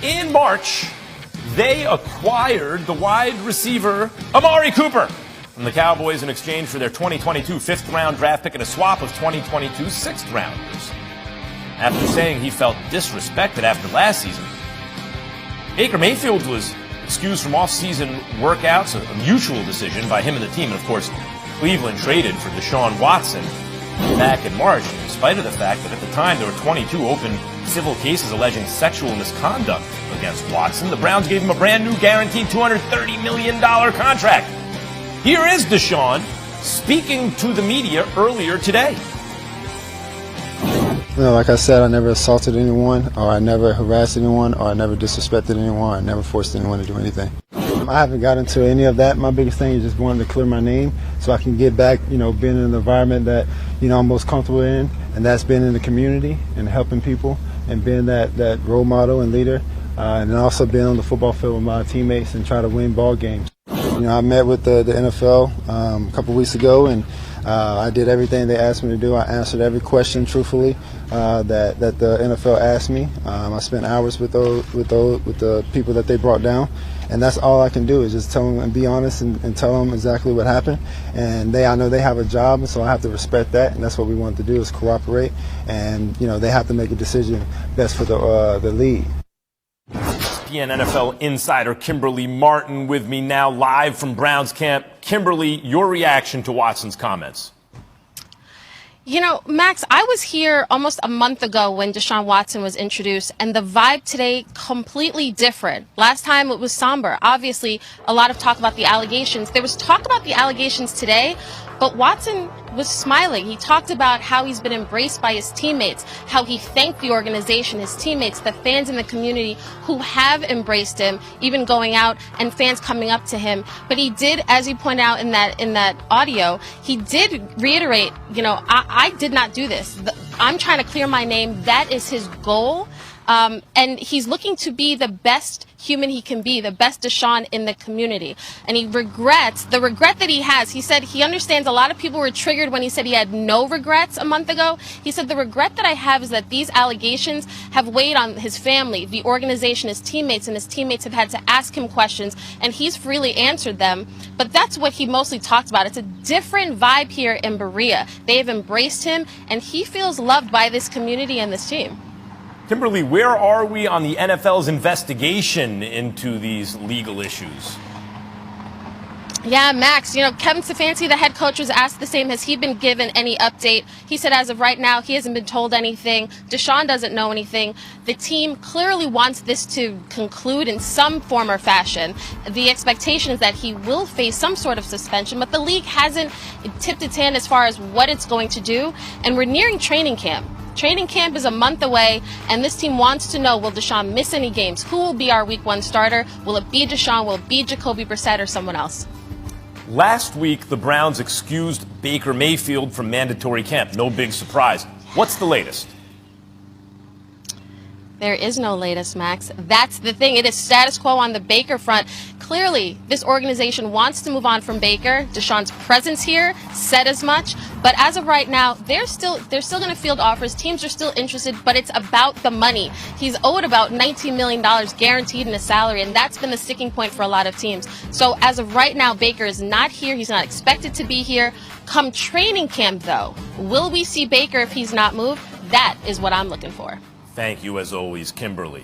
In March, they acquired the wide receiver Amari Cooper from the Cowboys in exchange for their 2022 fifth-round draft pick and a swap of 2022 sixth-rounders. After saying he felt disrespected after last season, Baker Mayfield was excused from off-season workouts, a mutual decision by him and the team. And, of course, Cleveland traded for Deshaun Watson back in March, in spite of the fact that at the time there were 22 open civil cases alleging sexual misconduct against Watson. The Browns gave him a brand-new guaranteed $230 million contract. Here is Deshaun speaking to the media earlier today. Like I said, I never assaulted anyone, or I never harassed anyone, or I never disrespected anyone, or I never forced anyone to do anything. I haven't got into any of that. My biggest thing is just wanting to clear my name so I can get back, being in an environment that, I'm most comfortable in, and that's being in the community and helping people and being that role model and leader, and also being on the football field with my teammates and try to win ball games. I met with the NFL a couple weeks ago, and I did everything they asked me to do. I answered every question truthfully that the NFL asked me. I spent hours with the people that they brought down, and that's all I can do is just tell them and be honest and tell them exactly what happened. And I know they have a job, and so I have to respect that. And that's what we want to do is cooperate. And they have to make a decision best for the league. ESPN NFL insider Kimberly Martin with me now live from Browns camp. Kimberly, your reaction to Watson's comments? Max, I was here almost a month ago when Deshaun Watson was introduced, and the vibe today completely different. Last time it was somber. Obviously, a lot of talk about the allegations. There was talk about the allegations today, but Watson was smiling. He talked about how he's been embraced by his teammates, how he thanked the organization, his teammates, the fans in the community who have embraced him, even going out and fans coming up to him. But he did, as he pointed out in that audio, he did reiterate, I did not do this. I'm trying to clear my name. That is his goal. And he's looking to be the best human he can be, the best Deshaun in the community. And he regrets, the regret that he has, he said he understands a lot of people were triggered when he said he had no regrets a month ago. He said, the regret that I have is that these allegations have weighed on his family, the organization, his teammates, and his teammates have had to ask him questions, and he's freely answered them. But that's what he mostly talked about. It's a different vibe here in Berea. They have embraced him, and he feels loved by this community and this team. Kimberly, where are we on the NFL's investigation into these legal issues? Yeah, Max, Kevin Stefanski, the head coach, was asked the same. Has he been given any update? He said as of right now, he hasn't been told anything. Deshaun doesn't know anything. The team clearly wants this to conclude in some form or fashion. The expectation is that he will face some sort of suspension, but the league hasn't tipped its hand as far as what it's going to do. And we're nearing training camp. Training camp is a month away, and this team wants to know, will Deshaun miss any games? Who will be our Week 1 starter? Will it be Deshaun? Will it be Jacoby Brissett or someone else? Last week, the Browns excused Baker Mayfield from mandatory camp. No big surprise. What's the latest? There is no latest, Max. That's the thing. It is status quo on the Baker front. Clearly, this organization wants to move on from Baker. Deshaun's presence here said as much. But as of right now, they're still going to field offers. Teams are still interested, but it's about the money. He's owed about $19 million guaranteed in his salary, and that's been the sticking point for a lot of teams. So as of right now, Baker is not here. He's not expected to be here. Come training camp, though, will we see Baker if he's not moved? That is what I'm looking for. Thank you, as always, Kimberly.